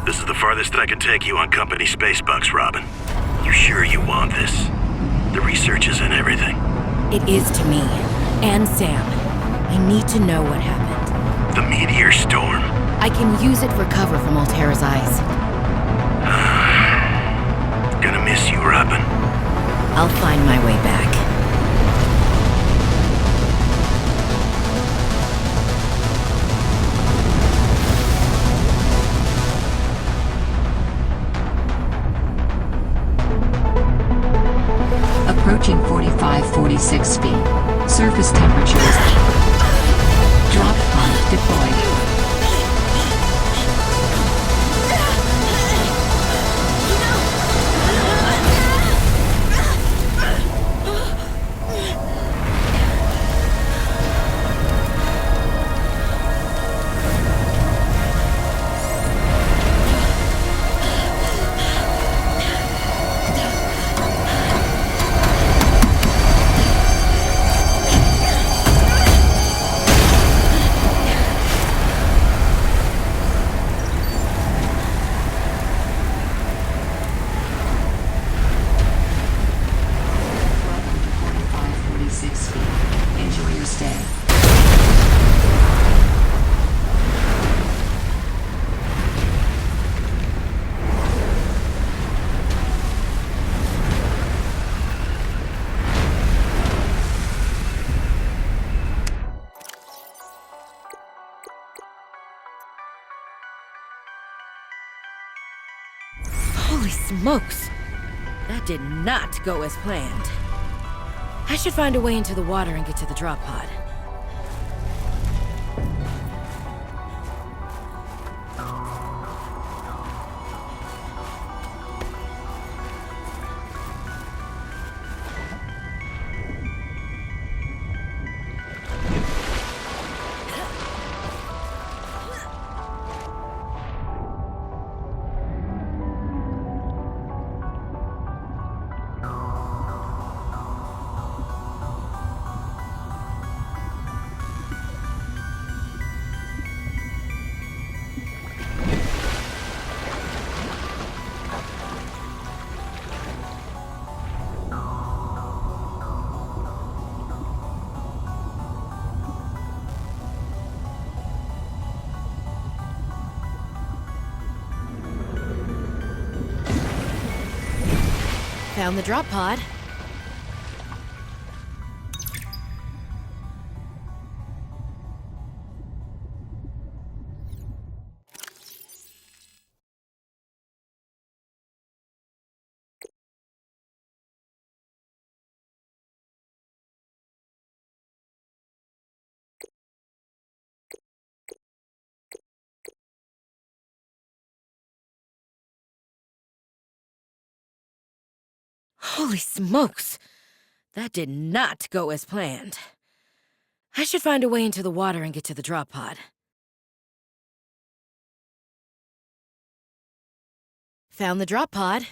This is the farthest I can take you on company space bucks, Robin. You sure you want this? The research is in everything. It is to me. And Sam. I need to know what happened. The meteor storm. I can use it for cover from Altera's eyes. Gonna miss you, Robin. I'll find my way back. Approaching 45-46 feet. Surface temperatures. Drop pod deployed. Holy smokes! That did not go as planned. I should find a way into the water and get to the drop pod. Found the drop pod. Holy smokes! That did not go as planned. I should find a way into the water and get to the drop pod. Found the drop pod.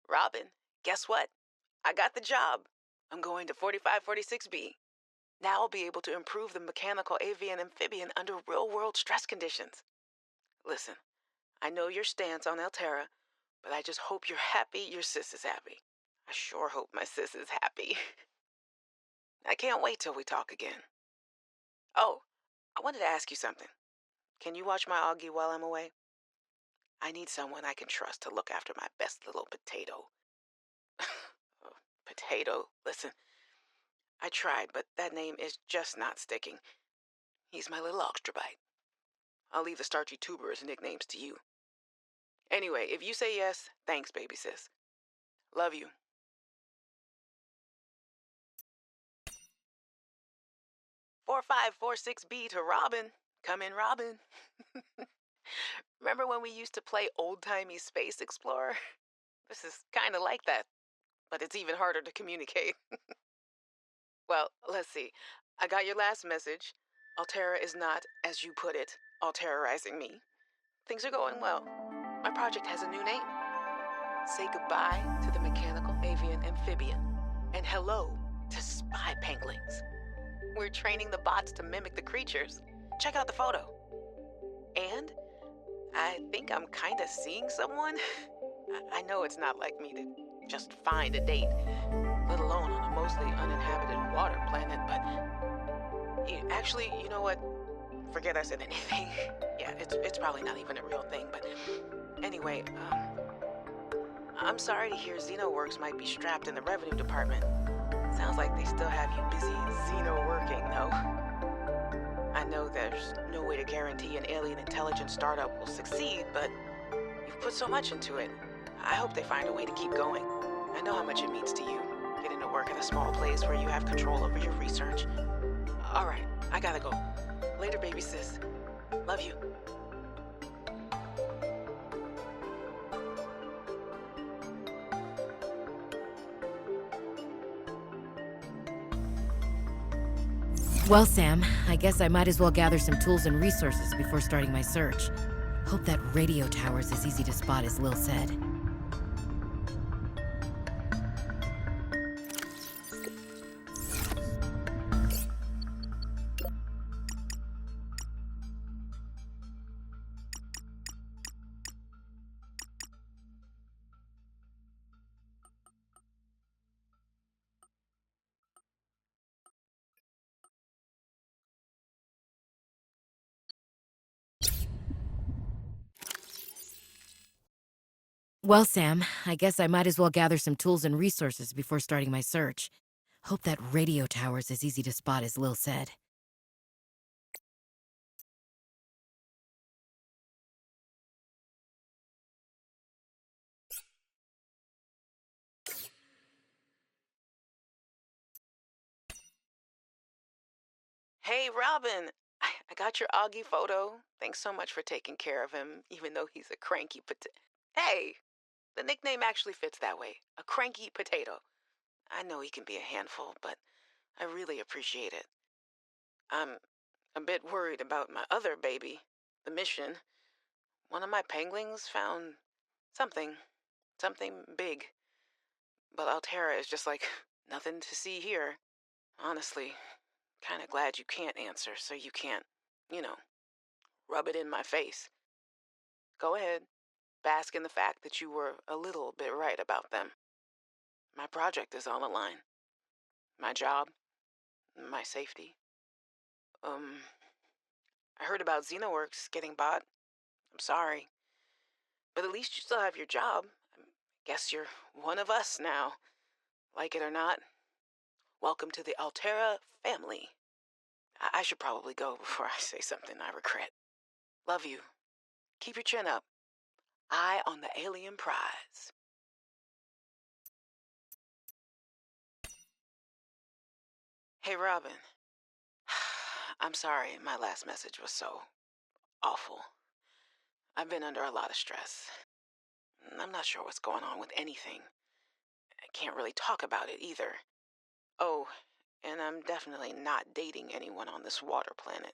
Robin, guess what? I got the job. I'm going to 4546B. Now I'll be able to improve the mechanical avian amphibian under real-world stress conditions. Listen, I know your stance on Alterra, but I just hope you're happy your sis is happy. I sure hope my sis is happy. I can't wait till we talk again. Oh, I wanted to ask you something. Can you watch my Augie while I'm away? I need someone I can trust to look after my best little potato. Oh, potato, listen. I tried, but that name is just not sticking. He's my little oxtrabite. I'll leave the starchy tuberous nicknames to you. Anyway, if you say yes, thanks, baby sis. Love you. 4546B to Robin. Come in, Robin. Remember when we used to play old-timey Space Explorer? This is kind of like that, but it's even harder to communicate. Well, let's see. I got your last message. Alterra is not, as you put it, all-terrorizing me. Things are going well. My project has a new name. Say goodbye to the mechanical avian amphibian, and hello to spy penguins. We're training the bots to mimic the creatures. Check out the photo. And I think I'm kind of seeing someone. I know it's not like me to just find a date, let alone on a mostly uninhabited water planet, but actually, you know what? Forget I said anything. Yeah, it's probably not even a real thing, but anyway, I'm sorry to hear XenoWorks might be strapped in the revenue department. Sounds like they still have you busy Xeno working, though. I know there's no way to guarantee an alien intelligence startup will succeed, but you've put so much into it. I hope they find a way to keep going. I know how much it means to you, getting to work at a small place where you have control over your research. All right, I gotta go. Later, baby sis. Love you. Well, Sam, I guess I might as well gather some tools and resources before starting my search. Hope that radio tower's as easy to spot as Lil said. Well, Sam, I guess I might as well gather some tools and resources before starting my search. Hope that radio tower's as easy to spot as Lil said. Hey, Robin. I got your Augie photo. Thanks so much for taking care of him, even though he's a cranky Hey, the nickname actually fits that way. A cranky potato. I know he can be a handful, but I really appreciate it. I'm a bit worried about my other baby, the mission. One of my penguins found something. Something big. But Alterra is just like, nothing to see here. Honestly, kinda glad you can't answer, so you can't, you know, rub it in my face. Go ahead, bask in the fact that you were a little bit right about them. My project is on the line. My job, my safety. I heard about XenoWorks getting bought. I'm sorry. But at least you still have your job. I guess you're one of us now. Like it or not. Welcome to the Alterra family. I should probably go before I say something I regret. Love you. Keep your chin up. Eye on the alien prize. Hey, Robin. I'm sorry my last message was so awful. I've been under a lot of stress. I'm not sure what's going on with anything. I can't really talk about it either. Oh, and I'm definitely not dating anyone on this water planet.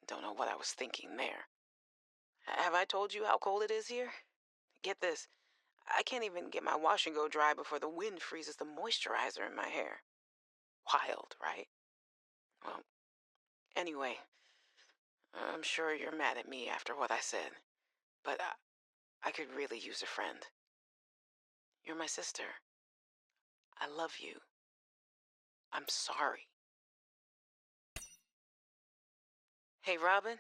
Don't know what I was thinking there. Have I told you how cold it is here? Get this. I can't even get my wash and go dry before the wind freezes the moisturizer in my hair. Wild, right? Well, anyway, I'm sure you're mad at me after what I said, but I could really use a friend. You're my sister. I love you. I'm sorry. Hey, Robin,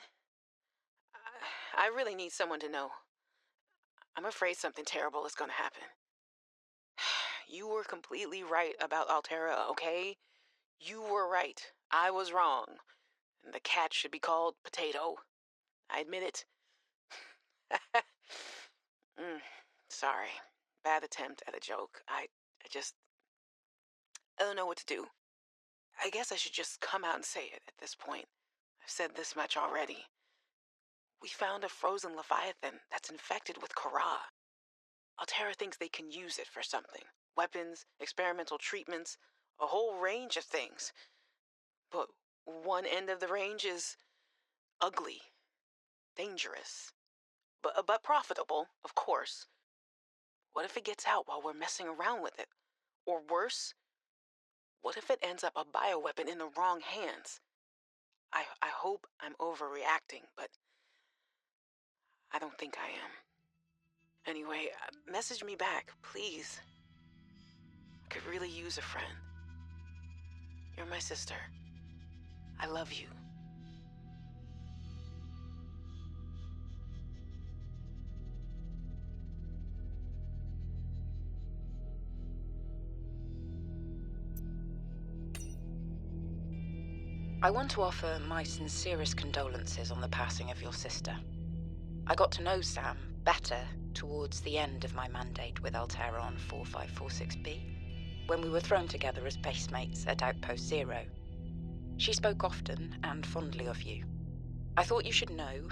I really need someone to know. I'm afraid something terrible is gonna happen. You were completely right about Altera, okay? You were right. I was wrong. And the cat should be called Potato. I admit it. Sorry. Bad attempt at a joke. I don't know what to do. I guess I should just come out and say it at this point. I've said this much already. We found a frozen leviathan that's infected with Kara. Altera thinks they can use it for something. Weapons, experimental treatments, a whole range of things. But one end of the range is ugly, dangerous, but profitable, of course. What if it gets out while we're messing around with it? Or worse, what if it ends up a bioweapon in the wrong hands? I hope I'm overreacting, but I don't think I am. Anyway, message me back, please. I could really use a friend. You're my sister. I love you. I want to offer my sincerest condolences on the passing of your sister. I got to know Sam better towards the end of my mandate with Altera on 4546B, when we were thrown together as basemates at Outpost Zero. She spoke often and fondly of you. I thought you should know,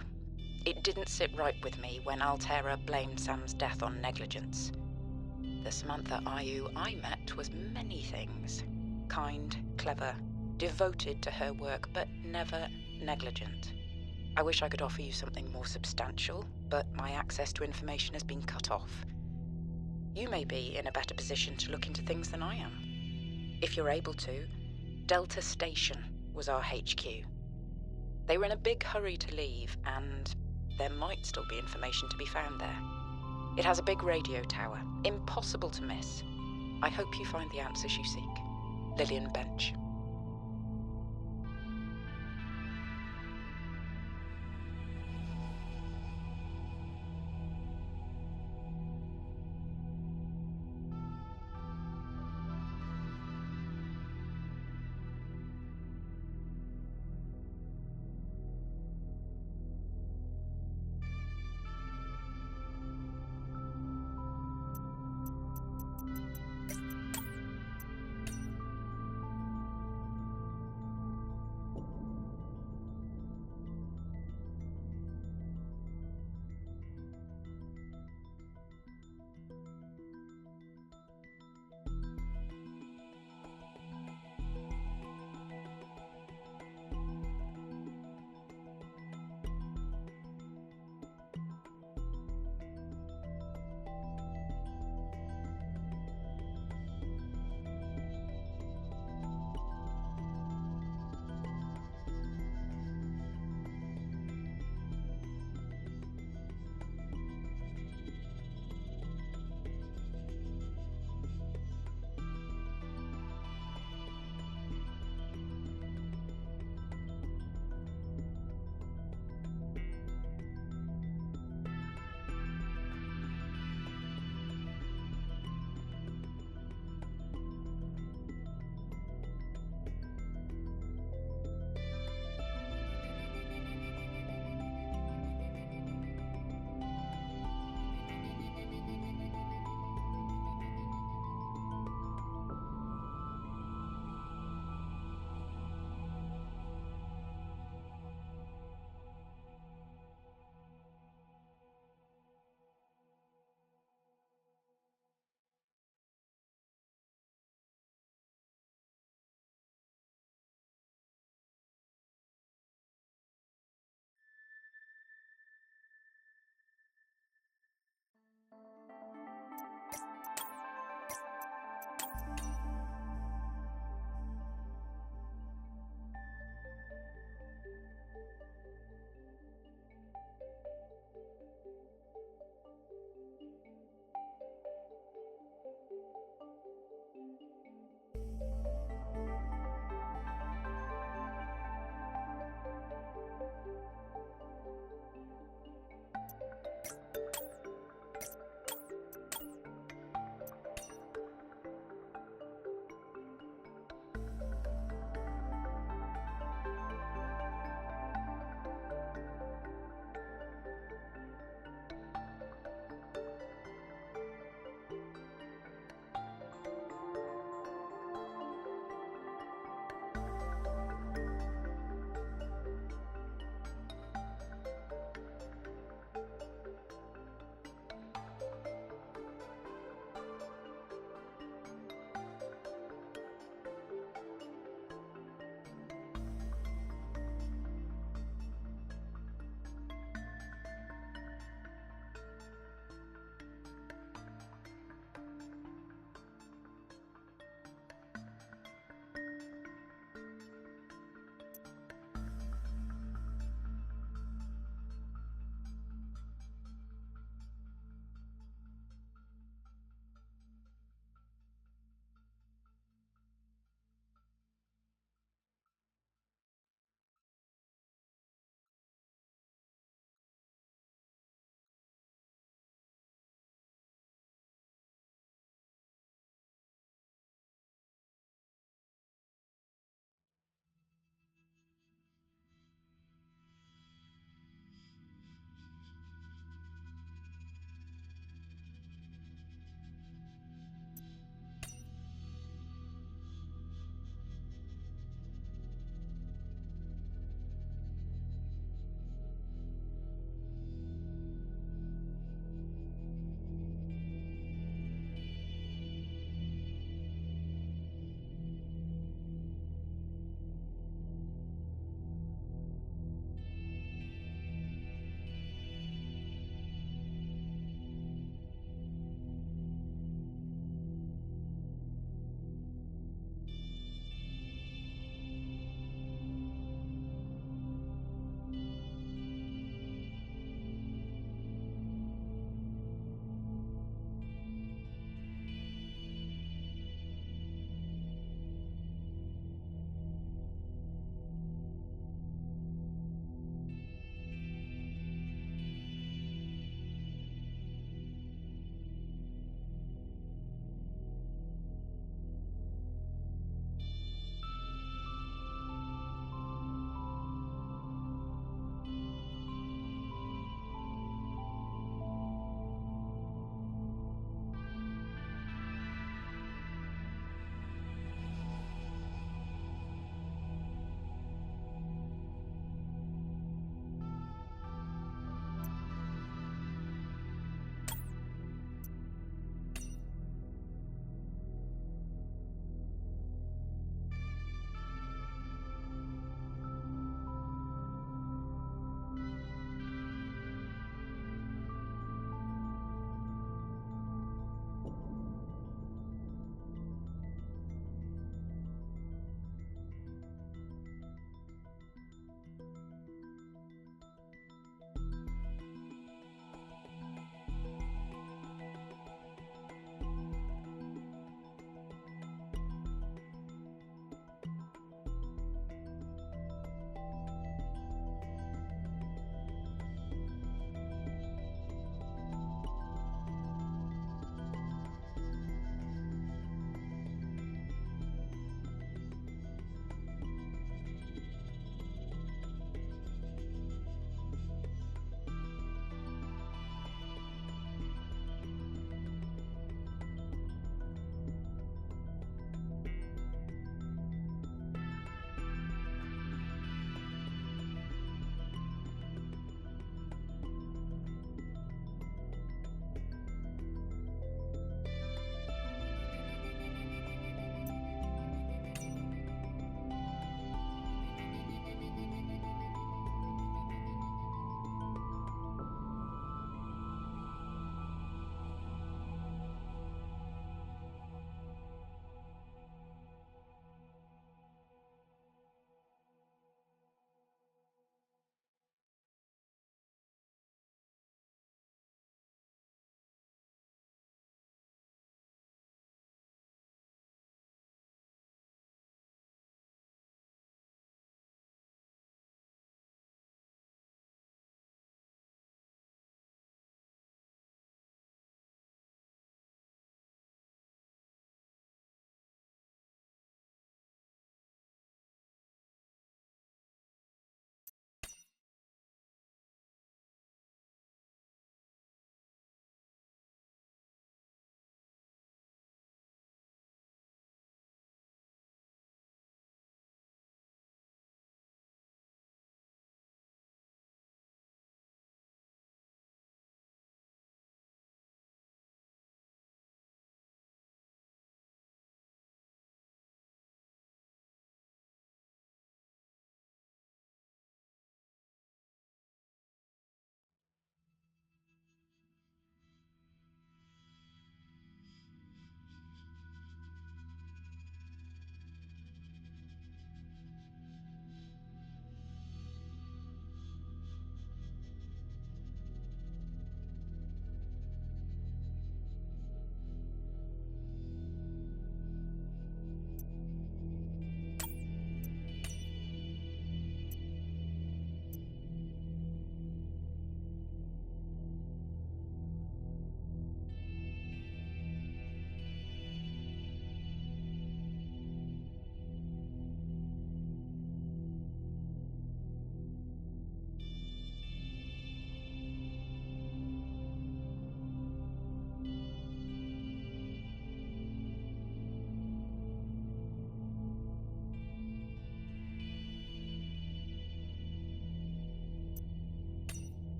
it didn't sit right with me when Altera blamed Sam's death on negligence. The Samantha Ayu I met was many things. Kind, clever, devoted to her work, but never negligent. I wish I could offer you something more substantial, but my access to information has been cut off. You may be in a better position to look into things than I am. If you're able to, Delta Station was our HQ. They were in a big hurry to leave, and there might still be information to be found there. It has a big radio tower, impossible to miss. I hope you find the answers you seek. Lillian Bench.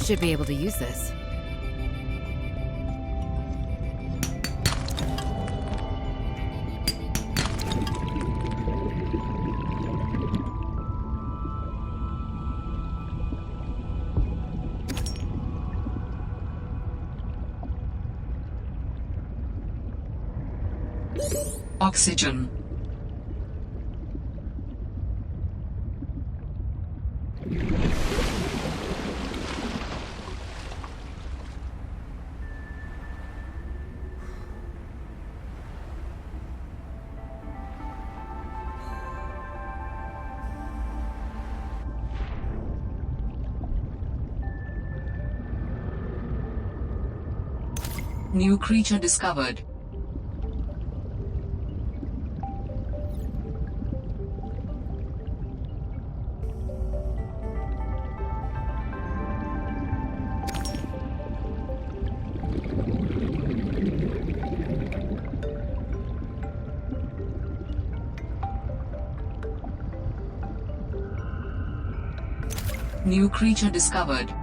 Should be able to use this. Oxygen. New creature discovered. New creature discovered.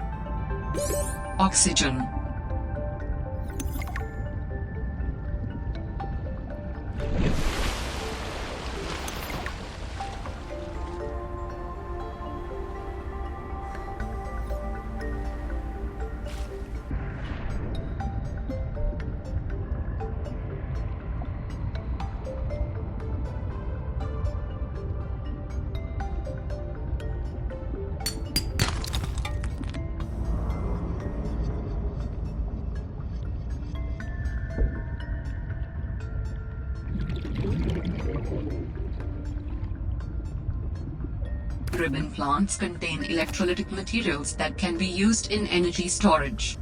Oxygen. Ribbon plants contain electrolytic materials that can be used in energy storage.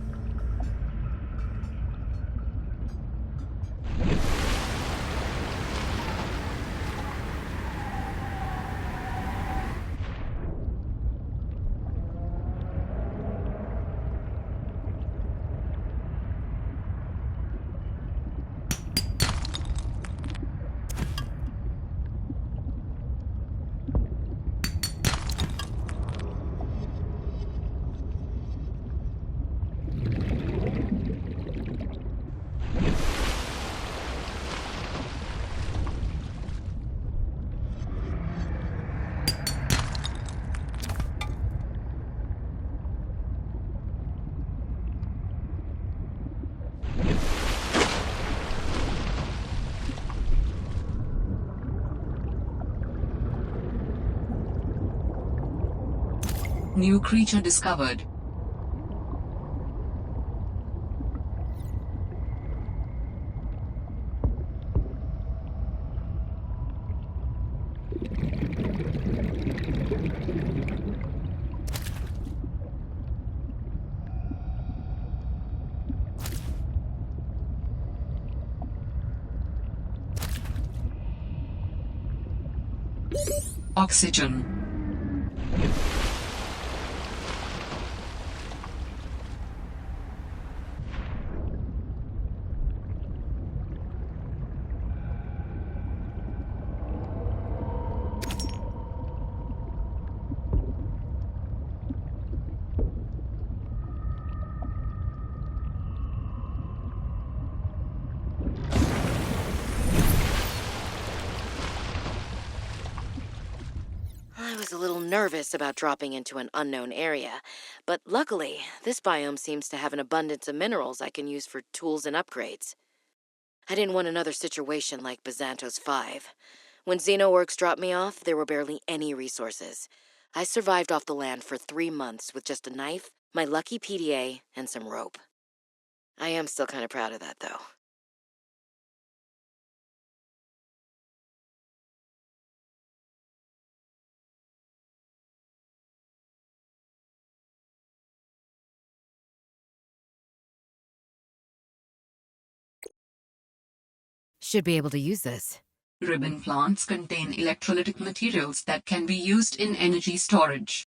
New creature discovered. Oxygen. I was a little nervous about dropping into an unknown area, but luckily, this biome seems to have an abundance of minerals I can use for tools and upgrades. I didn't want another situation like Bazantos 5. When Xenoworks dropped me off, there were barely any resources. I survived off the land for 3 months with just a knife, my lucky PDA, and some rope. I am still kind of proud of that, though. Should be able to use this. Ribbon plants contain electrolytic materials that can be used in energy storage.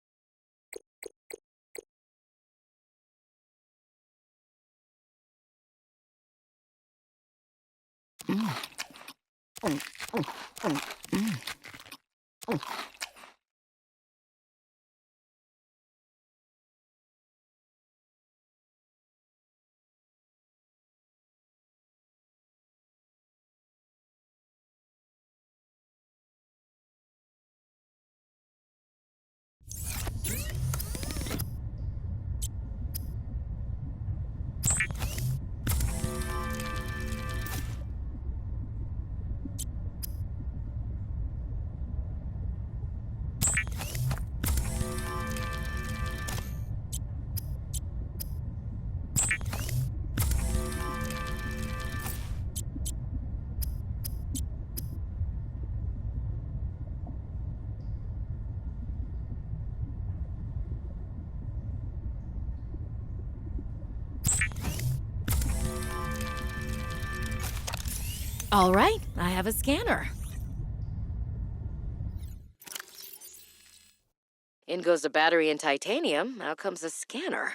All right, I have a scanner. In goes a battery and titanium, out comes a scanner.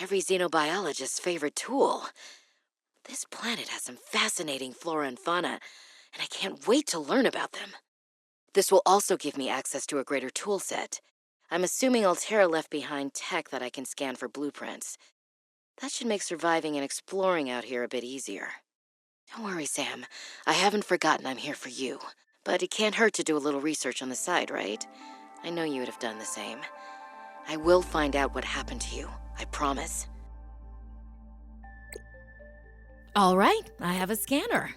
Every xenobiologist's favorite tool. This planet has some fascinating flora and fauna, and I can't wait to learn about them. This will also give me access to a greater tool set. I'm assuming Altera left behind tech that I can scan for blueprints. That should make surviving and exploring out here a bit easier. Don't worry, Sam. I haven't forgotten I'm here for you. But it can't hurt to do a little research on the side, right? I know you would have done the same. I will find out what happened to you. I promise. All right, I have a scanner.